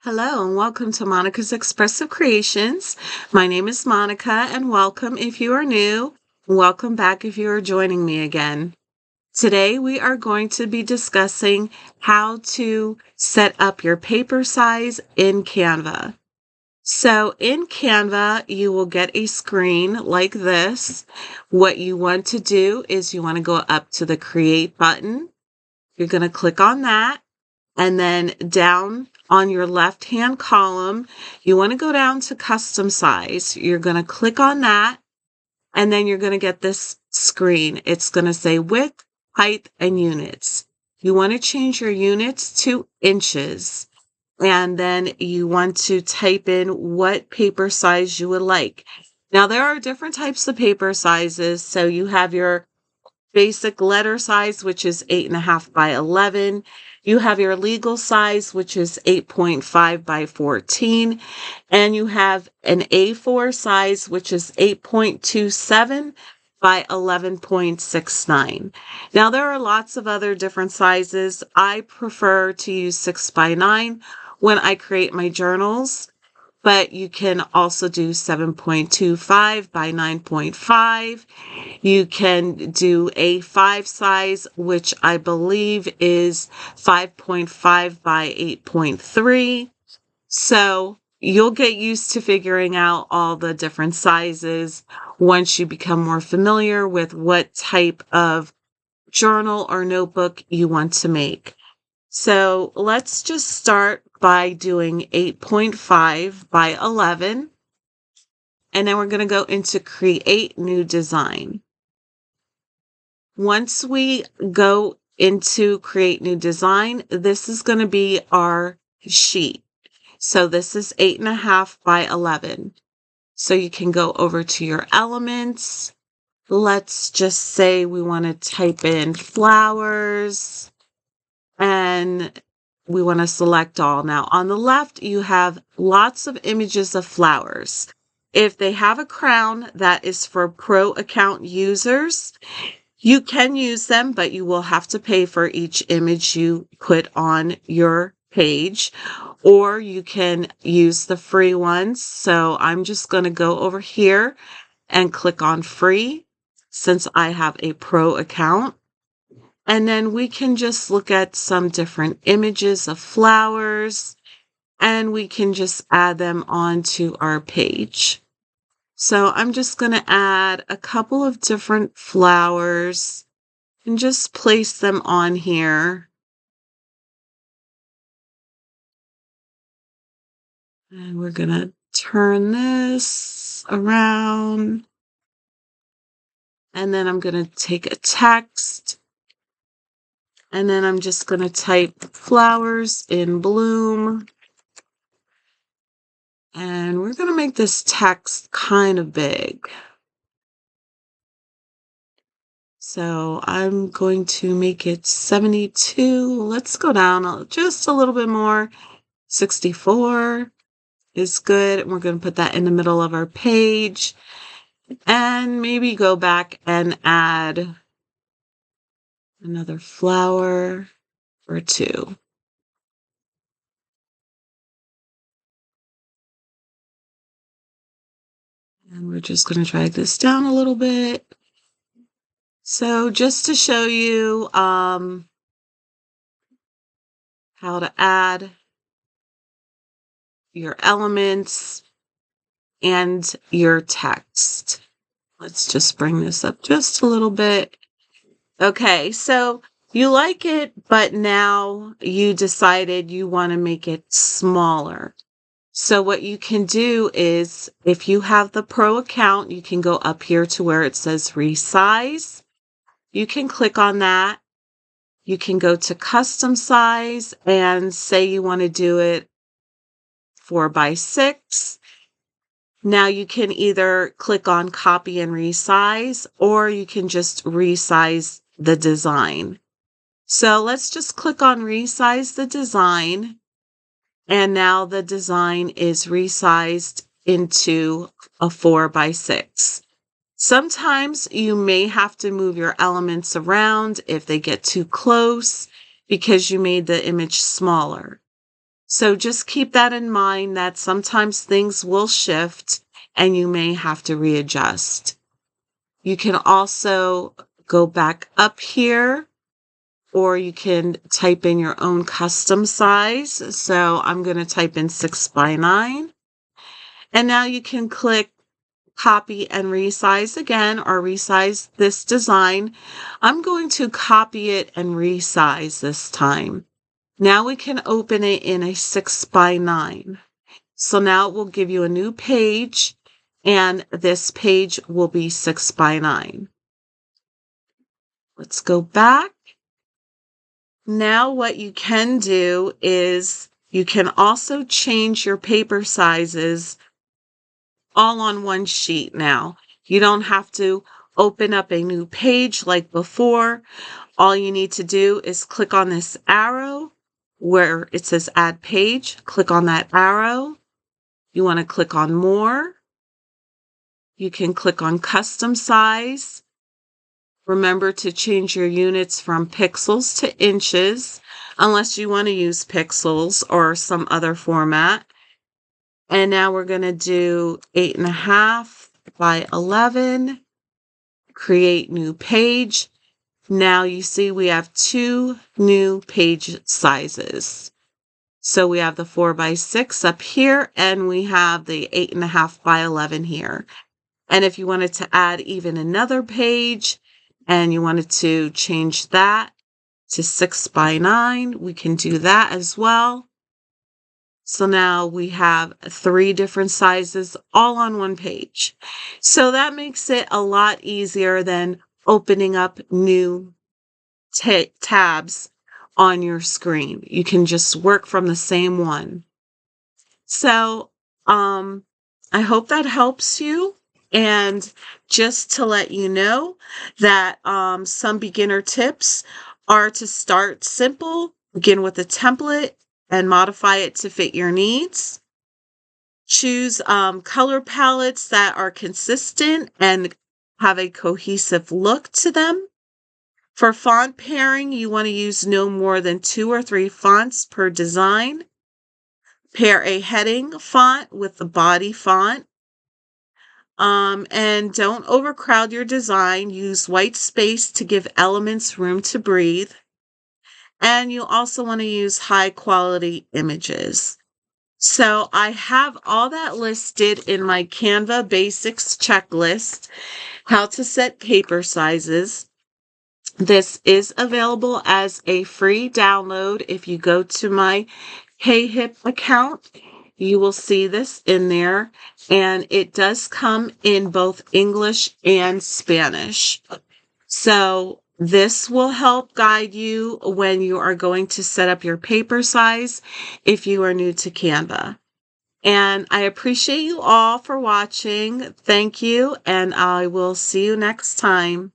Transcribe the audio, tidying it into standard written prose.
Hello and welcome to Monica's Expressive Creations. My name is Monica and welcome if you are new. Welcome back if you are joining me again. Today we are going to be discussing how to set up your paper size in Canva. So in Canva, you will get a screen like this. What you want to do is you want to go up to the Create button. You're going to click on that. And then down on your left-hand column, you want to go down to custom size. You're going to click on that, and then you're going to get this screen. It's going to say width, height, and units. You want to change your units to inches, and then you want to type in what paper size you would like. Now, there are different types of paper sizes. So you have your basic letter size, which is 8.5 by 11. You have your legal size, which is 8.5 by 14. And you have an A4 size, which is 8.27 by 11.69. Now, there are lots of other different sizes. I prefer to use 6 by 9 when I create my journals, but you can also do 7.25 by 9.5. You can do A5 size, which I believe is 5.5 by 8.3. So you'll get used to figuring out all the different sizes once you become more familiar with what type of journal or notebook you want to make. So let's just start by doing 8.5 by 11. And then we're going to go into Create New Design. Once we go into Create New Design, this is going to be our sheet. So this is 8.5 by 11. So you can go over to your elements. Let's just say we want to type in flowers. And we want to select all. Now, on the left, you have lots of images of flowers. If they have a crown, that is for pro account users. You can use them, but you will have to pay for each image you put on your page, or you can use the free ones. So I'm just going to go over here and click on free since I have a pro account. And then we can just look at some different images of flowers, and we can just add them onto our page. So I'm just going to add a couple of different flowers and just place them on here. And we're going to turn this around. And then I'm going to take a text. And then I'm just going to type flowers in bloom. And we're going to make this text kind of big. So I'm going to make it 72. Let's go down just a little bit more. 64 is good. And we're going to put that in the middle of our page. And maybe go back and add another flower or two. And we're just going to drag this down a little bit. So just to show you how to add your elements and your text. Let's just bring this up just a little bit. Okay, so you like it, but now you decided you want to make it smaller. So what you can do is, if you have the pro account, you can go up here to where it says resize. You can click on that. You can go to custom size and say you want to do it 4 by 6. Now you can either click on copy and resize, or you can just resize the design. So let's just click on resize the design. And now the design is resized into a 4 by 6. Sometimes you may have to move your elements around if they get too close because you made the image smaller. So just keep that in mind that sometimes things will shift and you may have to readjust. You can also go back up here, or you can type in your own custom size. So I'm going to type in 6x9. And now you can click copy and resize again, or resize this design. I'm going to copy it and resize this time. Now we can open it in a 6x9. So now it will give you a new page, and this page will be 6x9. Let's go back. Now what you can do is you can also change your paper sizes all on one sheet now. You don't have to open up a new page like before. All you need to do is click on this arrow where it says add page. Click on that arrow. You want to click on more. You can click on custom size. Remember to change your units from pixels to inches, unless you want to use pixels or some other format. And now we're going to do 8.5 by 11, create new page. Now you see we have two new page sizes. So we have the 4x6 up here, and we have the 8.5 by 11 here. And if you wanted to add even another page and you wanted to change that to 6x9, we can do that as well. So now we have 3 different sizes all on one page. So that makes it a lot easier than opening up new tabs on your screen. You can just work from the same one. So I hope that helps you. And just to let you know that some beginner tips are to start simple, begin with a template, and modify it to fit your needs. Choose color palettes that are consistent and have a cohesive look to them. For font pairing, you want to use no more than 2 or 3 fonts per design. Pair a heading font with the body font. And don't overcrowd your design. Use white space to give elements room to breathe. And you also want to use high quality images. So I have all that listed in my Canva basics checklist, how to set paper sizes. This is available as a free download. If you go to my HeyHip account, you will see this in there, and it does come in both English and Spanish. So this will help guide you when you are going to set up your paper size if you are new to Canva. And I appreciate you all for watching. Thank you, and I will see you next time.